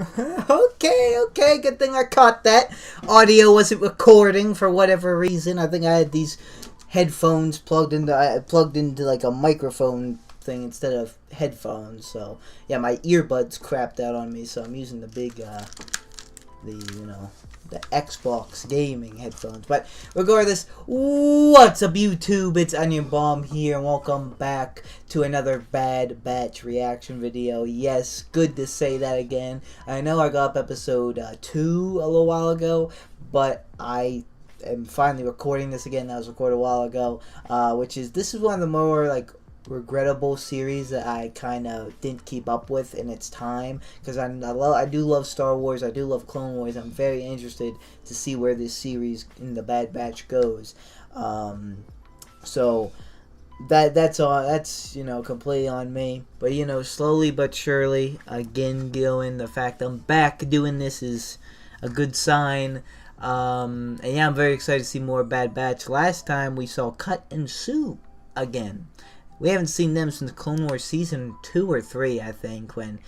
Okay, good thing I caught that. Audio wasn't recording for whatever reason. I think I had these headphones plugged into like a microphone thing instead of headphones. So yeah, my earbuds crapped out on me. So I'm using the big, the Xbox gaming headphones. But regardless, what's up YouTube? It's Onion Bomb here, and welcome back to another Bad Batch reaction video. Yes, good to say that again. I know I got up episode 2 a little while ago, but I am finally recording this again. That was recorded a while ago, this is one of the more like regrettable series that I kind of didn't keep up with in its time, because I do love Star Wars, I do love Clone Wars. I'm very interested to see where this series in the Bad Batch goes. So that's completely on me, but slowly but surely, again going, the fact I'm back doing this is a good sign. And yeah, I'm very excited to see more Bad Batch. Last time we saw Cut and Sue again. We haven't seen them since Clone Wars Season 2 or 3, I think, when,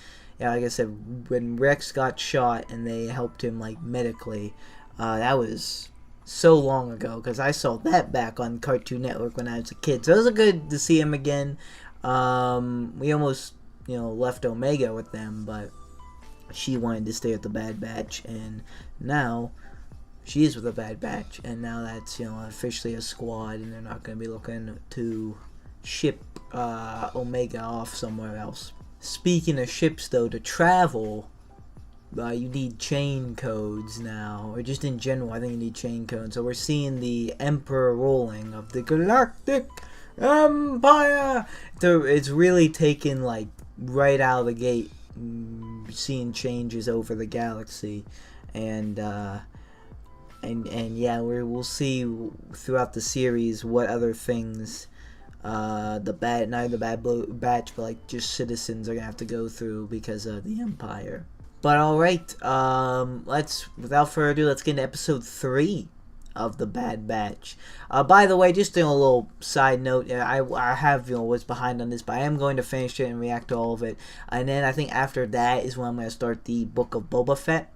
like I said, when Rex got shot and they helped him, like, medically. That was so long ago, because I saw that back on Cartoon Network when I was a kid. So it was good to see him again. We almost, left Omega with them, but she wanted to stay at the Bad Batch, and now she is with the Bad Batch, and now that's, officially a squad, and they're not going to be looking to ship Omega off somewhere else. Speaking of ships, though, to travel, you need chain codes now, or just in general, I think you need chain codes. So we're seeing the Emperor rolling of the Galactic Empire. It's really taken, like, right out of the gate, seeing changes over the galaxy, and yeah, we'll see throughout the series what other things not the Bad Batch, but like just citizens are gonna have to go through because of the Empire. But alright, without further ado, let's get into episode 3 of the Bad Batch. By the way, just a little side note, I have was behind on this, but I am going to finish it and react to all of it, and then I think after that is when I'm going to start the Book of Boba Fett.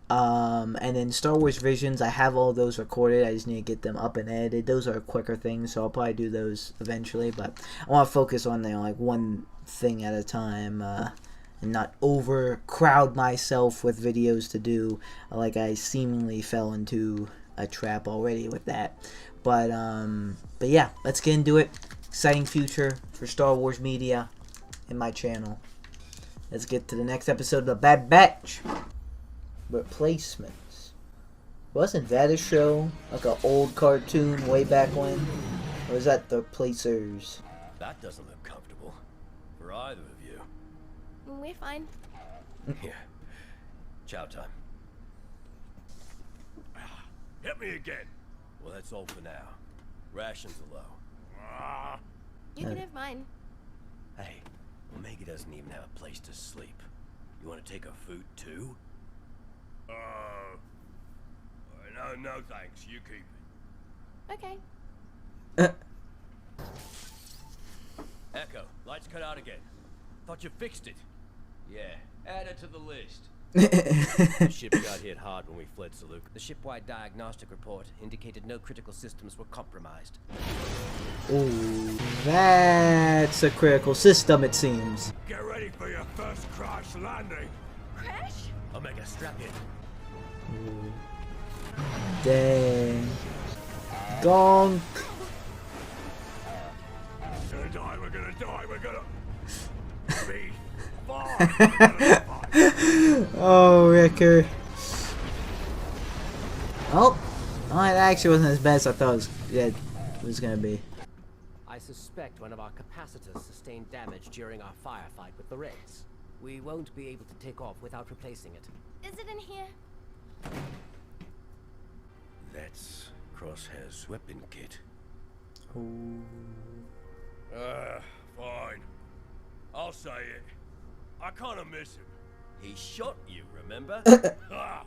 And then Star Wars Visions, I have all those recorded. I just need to get them up and edited. Those are quicker things, so I'll probably do those eventually, but I want to focus on like one thing at a time, and not overcrowd myself with videos to do, like I seemingly fell into a trap already with that. But yeah, let's get into it. Exciting future for Star Wars media in my channel. Let's get to the next episode of the Bad Batch. Replacements. Wasn't that a show? Like an old cartoon way back when? Or was that the Placers? That doesn't look comfortable. For either of you. We're fine. Here. Chow time. Hit me again. Well, that's all for now. Rations are low. You can have mine. Hey, Omega doesn't even have a place to sleep. You want to take her food too? No thanks. You keep it. Okay. Echo, lights cut out again. Thought you fixed it. Yeah, add it to the list. The ship got hit hard when we fled Saluk. The shipwide diagnostic report indicated no critical systems were compromised. Ooh, that's a critical system, it seems. Get ready for your first crash landing. Crash? Omega, strap in. Ooh. Dang. Gonk. We're gonna die, we're gonna be fine. Oh, Ricker. Oh, that actually wasn't as bad as I thought it was gonna be. I suspect one of our capacitors sustained damage during our firefight with the Reds. We won't be able to take off without replacing it. Is it in here? That's Crosshair's weapon kit. Ooh. Fine. I'll say it. I kinda miss him. He shot you, remember? I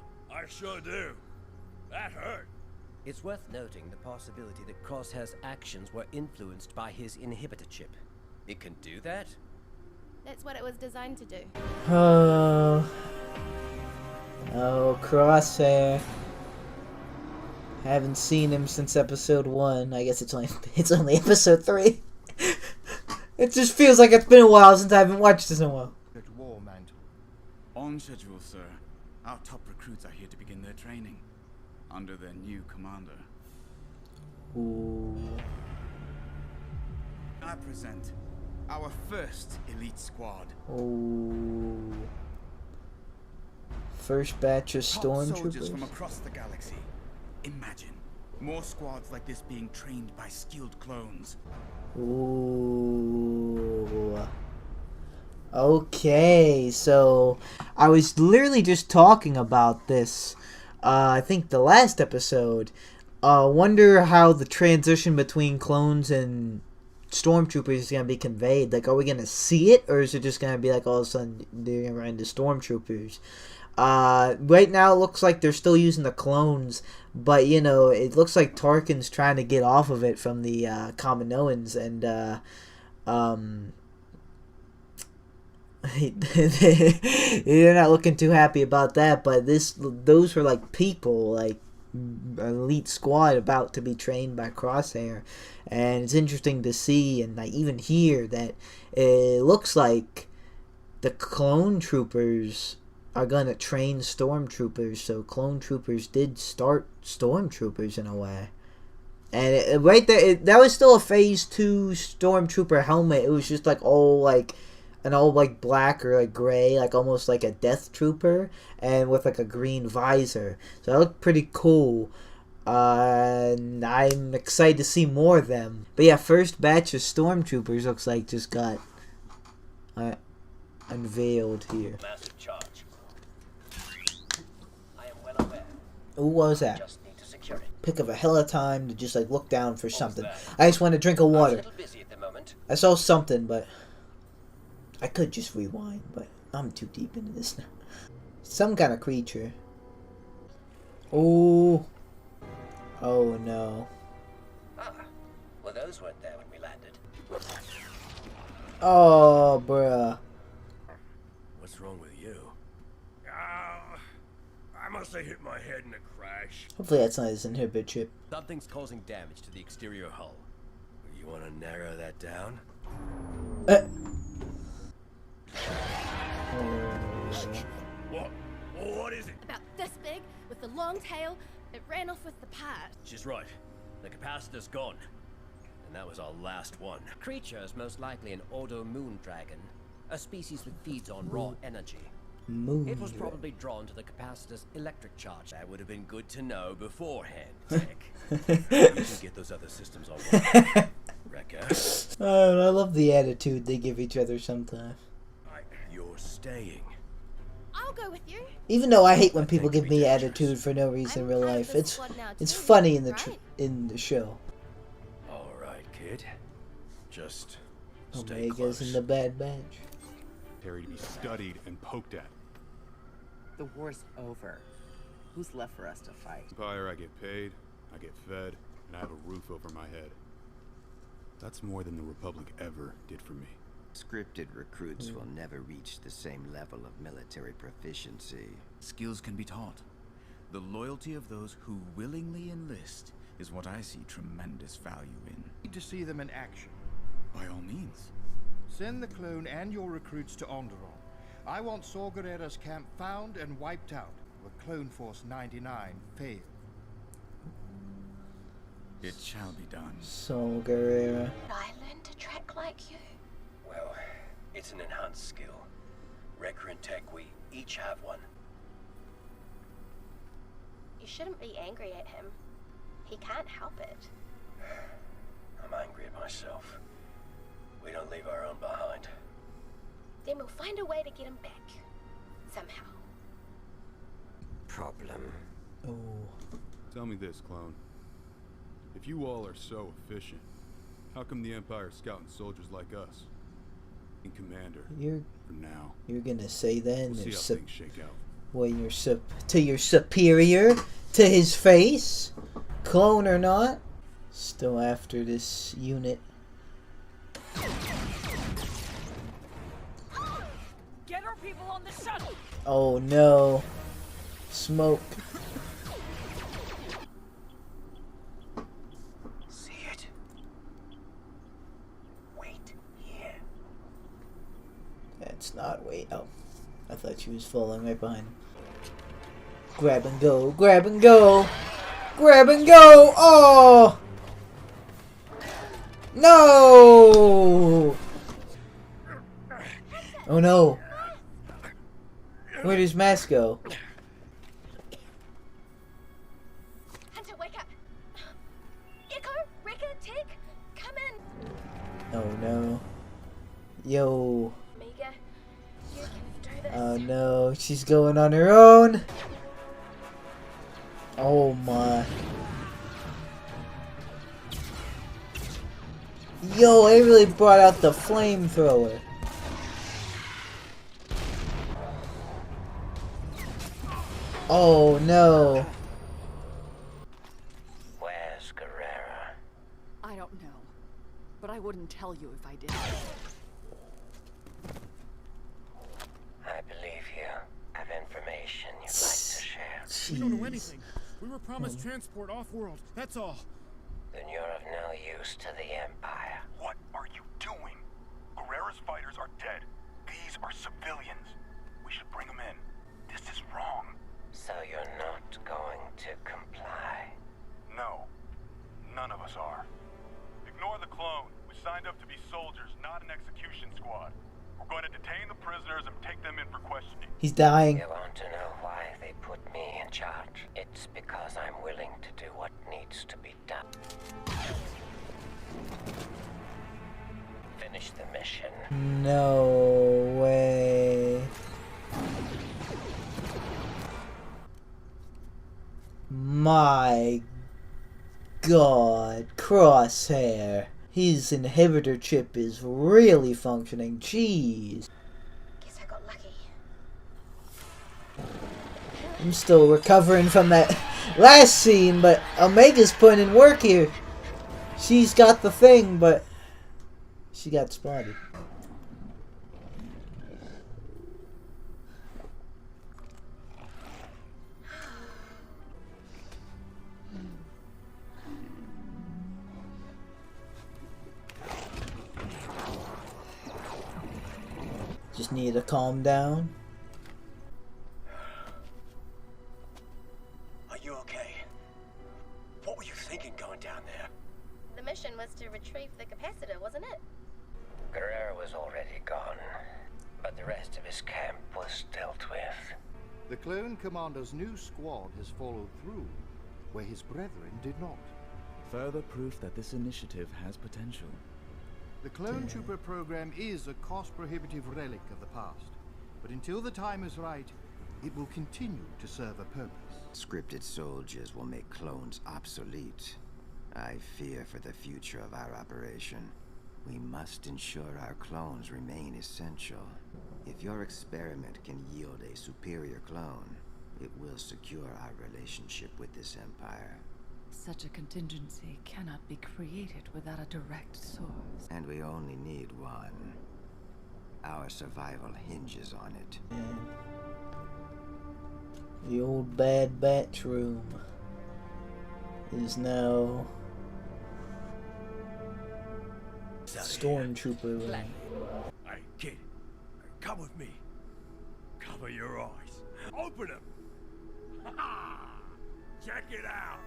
sure do. That hurt. It's worth noting the possibility that Crosshair's actions were influenced by his inhibitor chip. It can do that? That's what it was designed to do. Oh, Crosshair. Haven't seen him since episode 1. I guess it's only episode 3. It just feels like it's been a while since I haven't watched this in a while. War mantle. On schedule, sir. Our top recruits are here to begin their training under their new commander. Ooh. I present our first elite squad. Ooh. First batch of Top soldiers stormtroopers. from across the galaxy. Imagine more squads like this being trained by skilled clones. Ooh. Okay, so I was literally just talking about this. I think the last episode. Wonder how the transition between clones and stormtroopers is gonna be conveyed. Like, are we gonna see it, or is it just gonna be like all of a sudden they're gonna run into stormtroopers? Right now it looks like they're still using the clones, but you know, it looks like Tarkin's trying to get off of it from the Kaminoans, and they're not looking too happy about that. But those were like people, like an elite squad about to be trained by Crosshair, and it's interesting to see and like even hear that it looks like the clone troopers are gonna train stormtroopers. So clone troopers did start stormtroopers in a way, and right there, that was still a phase 2 stormtrooper helmet. It was just like an old like black or like gray, like almost like a death trooper, and with like a green visor. So that looked pretty cool. And I'm excited to see more of them. But yeah, first batch of stormtroopers looks like just got unveiled here. Massive charge. I am well aware. Ooh, what was that? Just need to secure it. Pick of a hell of time to just like look down for something. that? I just want to drink of I'm a water. little busy at the moment. I saw something, but I could just rewind, but I'm too deep into this now. Some kind of creature. Oh. Oh no. Ah, well those weren't there when we landed. Oh, bruh. What's wrong with you? I must have hit my head in a crash. Hopefully that's not his inhibit chip. Something's causing damage to the exterior hull. You want to narrow that down? What? What is it? About this big, with a long tail. It ran off with the part. She's right. The capacitor's gone. And that was our last one. Creature is most likely an Ordo moon dragon, a species that feeds on raw energy. Moon. It was probably drawn to the capacitor's electric charge. That would have been good to know beforehand, Tech. We should get those other systems on. Wrecker, Oh, I love the attitude they give each other sometimes. you're staying. I'll go with you. Even though I hate when people think give it'd be me dangerous. attitude for no reason in I'm real part of life. the It's squad now it's too, funny in the right? in the show. All right, kid. Just stay Omega's close. in the Bad Batch. Terry to be studied and poked at. The war's over. Who's left for us to fight? Empire, I get paid, I get fed, and I have a roof over my head. That's more than the Republic ever did for me. Scripted recruits will never reach the same level of military proficiency. Skills can be taught. The loyalty of those who willingly enlist is what I see tremendous value in. Need to see them in action. By all means. Send the clone and your recruits to Onderon. I want Saw Gerrera's camp found and wiped out, where Clone Force 99 failed. It shall be done. So Guerrera. I learned to track like you. Well, it's an enhanced skill. Wrecker and Tech, we each have one. You shouldn't be angry at him. He can't help it. I'm angry at myself. We don't leave our own behind. Then we'll find a way to get him back. Somehow. Problem. Oh. Tell me this, clone. If you all are so efficient, how come the Empire's scouting soldiers like us? In Commander, You're for now. gonna say then We'll see it's how things shake out. when you're to your superior, to his face, clone or not, still after this unit. Get our people on the shuttle! Oh no. Smoke. See it? Wait here. That's not wait. Oh, I thought she was falling right behind him. Grab and go. Grab and go. Grab and go. Oh! No! Oh no. Where does Mask go? Hunter, wake up! Echo, Rekka, Tig, come in! Oh no. Yo. Mega, you can do this. Oh no, she's going on her own. Oh my. Yo, they really brought out the flamethrower. Oh no. Where's Guerrera? I don't know, but I wouldn't tell you if I did. I believe you have information you'd like to share. Jeez. We don't know anything. We were promised transport off-world, that's all. Then you're of no use to the Empire. What are you doing? Guerrera's fighters are dead. These are civilians. We should bring them in. This is wrong. So you're not going to comply? No. None of us are. Ignore the clone. We signed up to be soldiers, not an execution squad. We're going to detain the prisoners and take them in for questioning. He's dying. You want to know why they put me in charge? It's because I'm willing to do what needs to be done. Finish the mission. No way. My God, Crosshair. His inhibitor chip is really functioning. Jeez. Guess I got lucky. I'm still recovering from that last scene, but Omega's putting in work here. She's got the thing, but she got spotted. Just need to calm down. Are you okay? What were you thinking going down there? The mission was to retrieve the capacitor, wasn't it? Guerrero was already gone, but the rest of his camp was dealt with. The clone commander's new squad has followed through, where his brethren did not. Further proof that this initiative has potential. The clone trooper program is a cost-prohibitive relic of the past, but until the time is right, it will continue to serve a purpose. Scripted soldiers will make clones obsolete. I fear for the future of our operation. We must ensure our clones remain essential. If your experiment can yield a superior clone, it will secure our relationship with this empire. Such a contingency cannot be created without a direct source. And we only need one. Our survival hinges on it. The old Bad Batch room is now Stormtrooper room. Hey, kid, come with me. Cover your eyes. Open them. Check it out.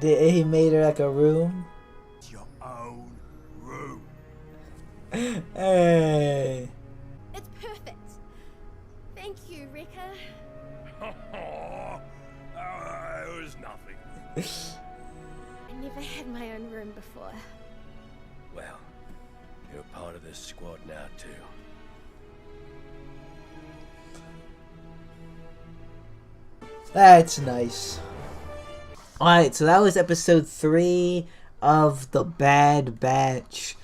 He made her like a room. It's your own room. Hey. It's perfect. Thank you, Rekka. It was nothing. I never had my own room before. Well, you're part of this squad now, too. That's nice. Alright, so that was episode 3 of The Bad Batch.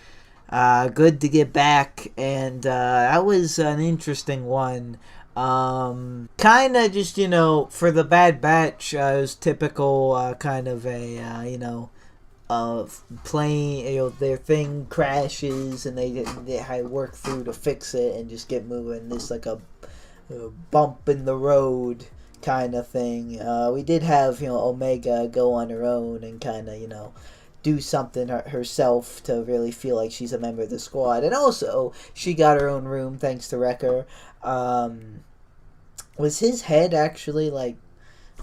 Good to get back, and that was an interesting one. Kinda just, you know, for The Bad Batch, it was typical kind of a, plane, their thing crashes, and they had to work through to fix it and just get moving. This like a bump in the road kind of thing. We did have, Omega go on her own and kind of, do something herself to really feel like she's a member of the squad. And also, she got her own room thanks to Wrecker. Was his head actually,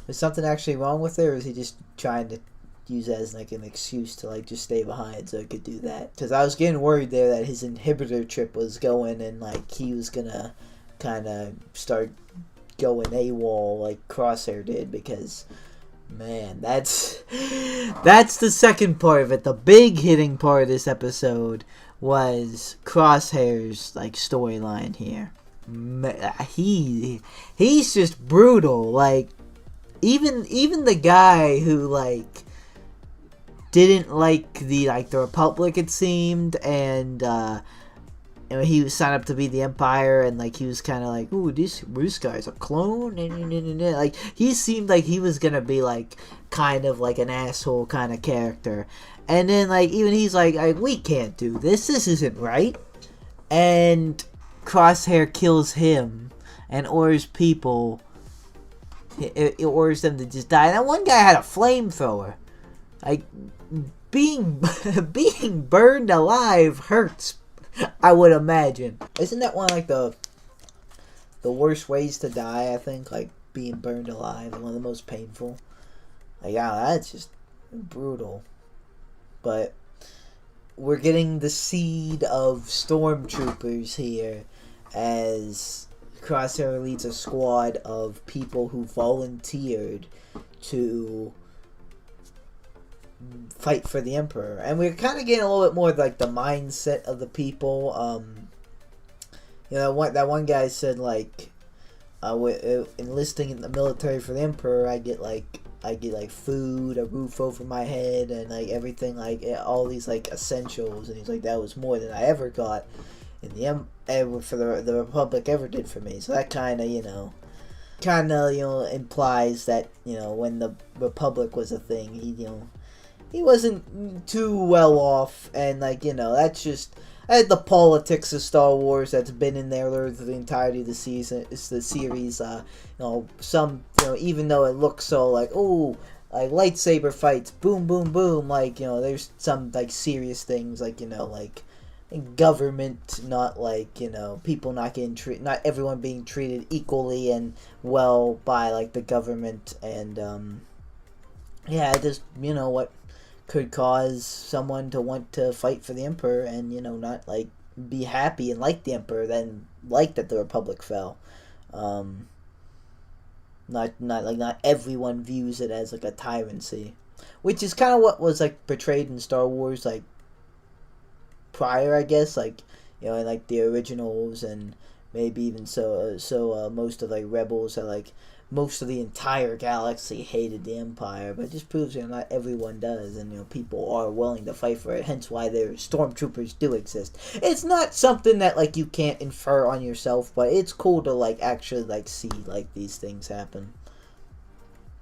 was something actually wrong with it, or was he just trying to use it as, an excuse to, just stay behind so he could do that? Because I was getting worried there that his inhibitor chip was going and, he was gonna kind of start going AWOL like Crosshair did, because... man, that's the second part of it. The big hitting part of this episode was Crosshair's storyline here. He's just brutal. Even the guy who didn't like the Republic, it seemed, and he was signed up to be the Empire, and he was kind of ooh, this guy's a clone, and he seemed like he was gonna be kind of an asshole kind of character, and then even he's we can't do this isn't right, and Crosshair kills him and orders people, it orders them to just die. And that one guy had a flamethrower. Being burned alive hurts, I would imagine. Isn't that one the worst ways to die, I think? Being burned alive, one of the most painful. That's just brutal. But we're getting the seed of stormtroopers here as Crosshair leads a squad of people who volunteered to fight for the Emperor, and we're kind of getting a little bit more the mindset of the people. That one guy said enlisting in the military for the Emperor, I get food, a roof over my head, and everything, all these essentials, and he's that was more than I ever got in the for the Republic ever did for me. So that kind of implies that when the Republic was a thing, he wasn't too well off, and that's just the politics of Star Wars that's been in there through the entirety of the season. It's the series. Even though it looks so lightsaber fights, boom, boom, boom. There's some serious things government, not people not getting treated, not everyone being treated equally and well by the government, and just what could cause someone to want to fight for the Emperor and not be happy and like the Emperor, then that the Republic fell. Not everyone views it as a tyranny, which is kind of what was portrayed in Star Wars prior, I guess, in the originals, and maybe even so most of Rebels are most of the entire galaxy hated the Empire, but it just proves not everyone does, and people are willing to fight for it, hence why their stormtroopers do exist. It's not something that you can't infer on yourself, but it's cool to actually see these things happen.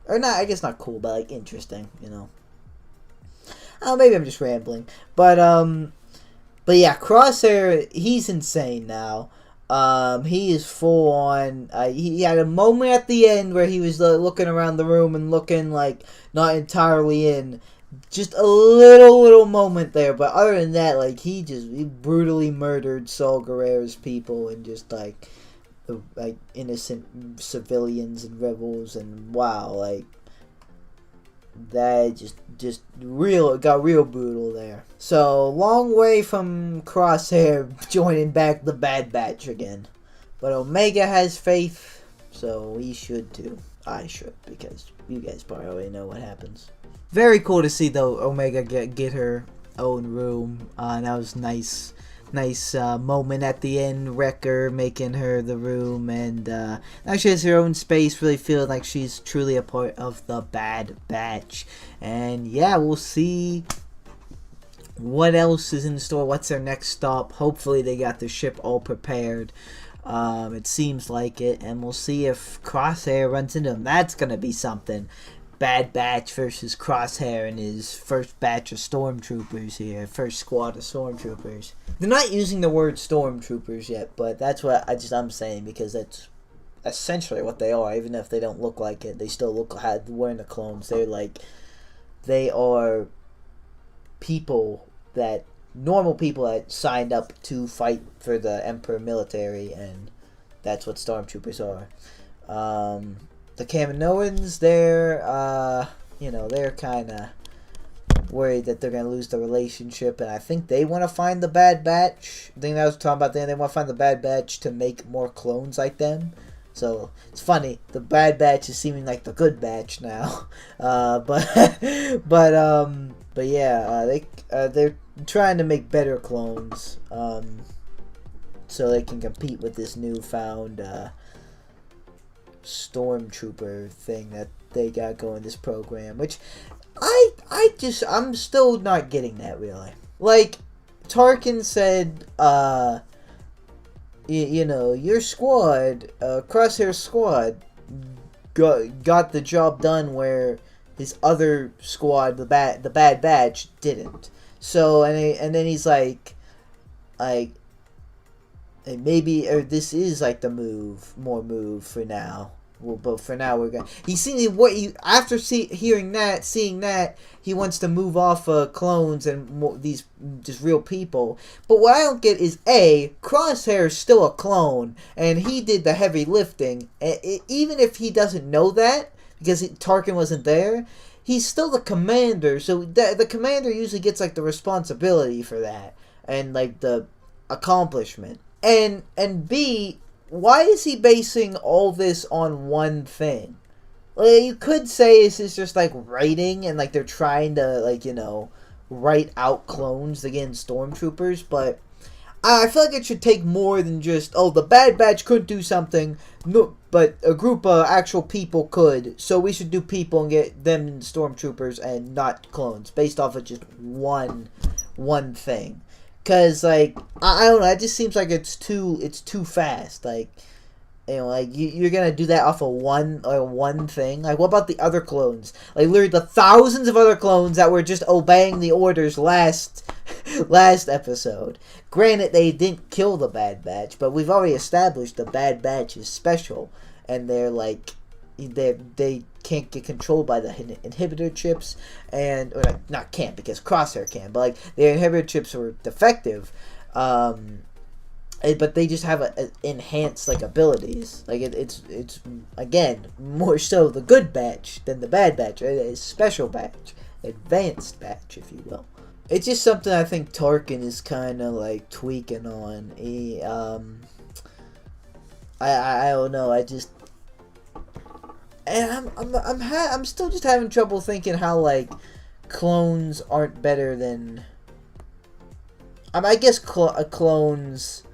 Or not, I guess not cool, but interesting, maybe I'm just rambling, but yeah, Crosshair, he's insane now. He is full on. He had a moment at the end where he was looking around the room and looking not entirely in. Just a little moment there, but other than that, he brutally murdered Saul Guerrero's people and just innocent civilians and rebels, and wow, that just got real brutal there. So, long way from Crosshair joining back the Bad Batch again. But Omega has faith, so we should too. I should, because you guys probably already know what happens. Very cool to see, though, Omega get her own room. That was nice moment at the end. Wrecker making her the room, and now she has her own space, really feeling like she's truly a part of the Bad Batch. And yeah, we'll see what else is in store. What's their next stop? Hopefully they got the ship all prepared. It seems like it, and we'll see if Crosshair runs into them. That's gonna be something. Bad Batch versus Crosshair and his first batch of stormtroopers here. First squad of stormtroopers. They're not using the word stormtroopers yet, but that's what I'm saying, because that's essentially what they are, even if they don't look like it. They still look like wearing the clones. They are people that normal people that signed up to fight for the Emperor military, and that's what stormtroopers are. The Kaminoans, they're kind of worried that they're going to lose the relationship, and I think they want to find the Bad Batch. I think that was talking about they want to find the Bad Batch to make more clones like them. So it's funny, the Bad Batch is seeming like the good batch now. But yeah, they're trying to make better clones, so they can compete with this newfound stormtrooper thing that they got going, this program, which I'm still not getting that, really. Like, Tarkin said, your squad, Crosshair squad, got the job done where his other squad, the Bad Batch, didn't. So, and then he's like, maybe, or this is like the more move for now. Well, but for now we're going. After seeing that, he wants to move off clones and these just real people. But what I don't get is Crosshair is still a clone, and he did the heavy lifting. Even if he doesn't know that because Tarkin wasn't there, he's still the commander. So the commander usually gets like the responsibility for that and like the accomplishment. And B, why is he basing all this on one thing? Like, you could say this is just like writing and like they're trying to write out clones against stormtroopers, but I feel like it should take more than just, the Bad Batch could do something, no, but a group of actual people could, so we should do people and get them stormtroopers and not clones, based off of just one thing. Cause like I don't know, it just seems like it's too fast. Like, you're gonna do that off of one thing. Like, what about the other clones? Like, literally the thousands of other clones that were just obeying the orders last episode. Granted, they didn't kill the Bad Batch, but we've already established the Bad Batch is special, and they're like they can't get controlled by the inhibitor chips, or not can't, because Crosshair can, but like their inhibitor chips were defective, but they just have enhanced like abilities. Like it's again more so the good batch than the Bad Batch, right? A special batch, advanced batch, if you will. It's just something I think Tarkin is kind of like tweaking on. I don't know. And I'm still just having trouble thinking how like clones aren't better than. I guess clones,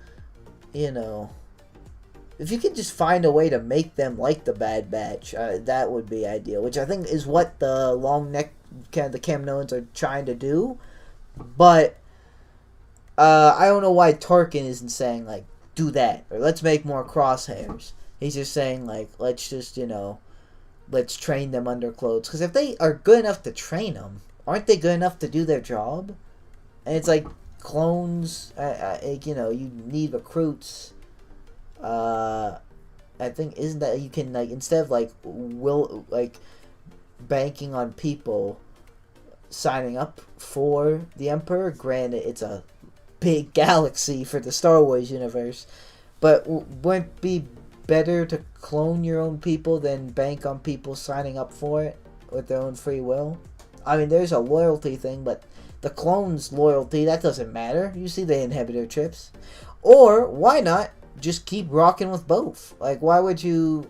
if you could just find a way to make them like the Bad Batch, that would be ideal. Which I think is what the long neck the Kaminoans are trying to do. But I don't know why Tarkin isn't saying like do that or let's make more Crosshairs. He's just saying like let's just let's train them under clothes. Because if they are good enough to train them, aren't they good enough to do their job? And it's like clones, you need recruits. I think, isn't that you can, like, instead of, like, banking on people signing up for the Emperor, granted, it's a big galaxy for the Star Wars universe, but wouldn't it be better to clone your own people than bank on people signing up for it with their own free will? I mean, there's a loyalty thing, but the clone's loyalty, that doesn't matter. You see the inhibitor chips. Or, why not just keep rocking with both? Like, why would you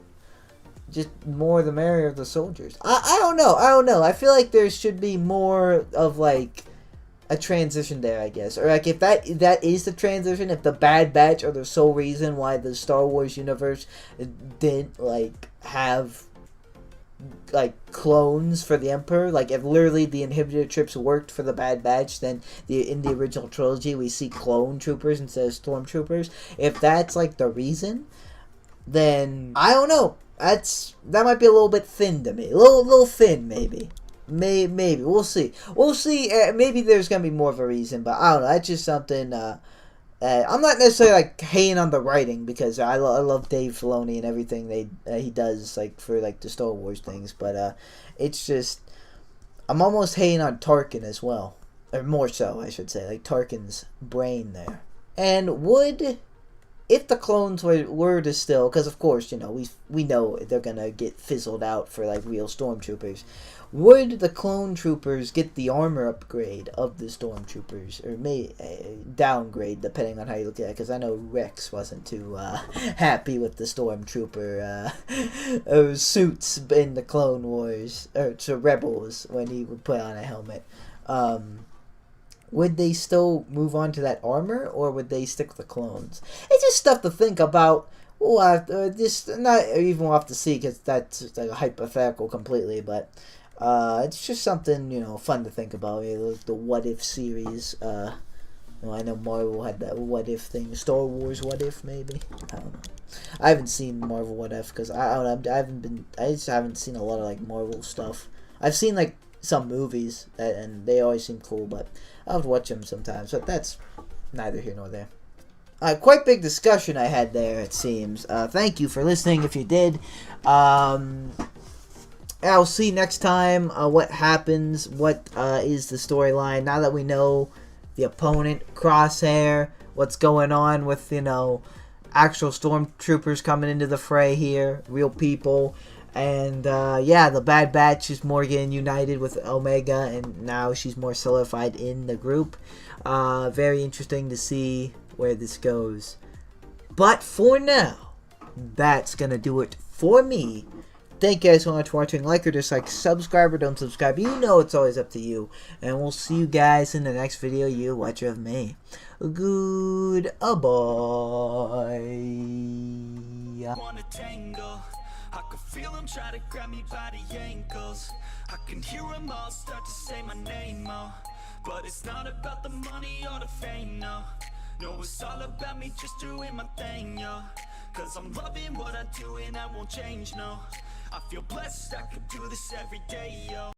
just more the merrier of the soldiers? I don't know. I feel like there should be more of, like, a transition there, I guess. Or, like, if that is the transition, if the Bad Batch are the sole reason why the Star Wars universe didn't, like, have, like, clones for the Emperor, like, if literally the inhibitor chips worked for the Bad Batch, then in the original trilogy we see clone troopers instead of stormtroopers. If that's, like, the reason, then I don't know. That might be a little bit thin to me. A little thin, maybe. Maybe. We'll see. Maybe there's going to be more of a reason, but I don't know. That's just something I'm not necessarily like hating on the writing because I love Dave Filoni and everything he does like for like the Star Wars things, but it's just I'm almost hating on Tarkin as well, or more so I should say, like Tarkin's brain there. And if the clones were to still, because of course, you know, we know they're gonna get fizzled out for like real stormtroopers, would the clone troopers get the armor upgrade of the stormtroopers, or may downgrade depending on how you look at it? Because I know Rex wasn't too happy with the stormtrooper suits in the Clone Wars or to Rebels when he would put on a helmet. Would they still move on to that armor, or would they stick with the clones? It's just stuff to think about. Well, just not even off the sea, because that's like a hypothetical completely, but it's just something, you know, fun to think about. You know, the What If series. You know, I know Marvel had that What If thing. Star Wars What If, maybe. I don't know. I haven't seen Marvel What If because I just haven't seen a lot of like Marvel stuff. I've seen like some movies and they always seem cool, but I'll watch them sometimes. But that's neither here nor there. Quite big discussion I had there, it seems. Thank you for listening if you did. I'll see next time what happens, what is the storyline. Now that we know the opponent, Crosshair, what's going on with, you know, actual stormtroopers coming into the fray here, real people. And, yeah, the Bad Batch is more getting united with Omega, and now she's more solidified in the group. Very interesting to see where this goes. But for now, that's going to do it for me. Thank you guys so much for watching. Like or dislike, subscribe or don't subscribe. You know it's always up to you. And we'll see you guys in the next video you watch of me. Goodbye. I could feel them try to grab me by the ankles. I can hear them all start to say my name, oh. But it's not about the money or the fame, no. No, it's all about me just doing my thing, yo. Cause I'm loving what I do and I won't change, no. I feel blessed, I could do this every day, yo.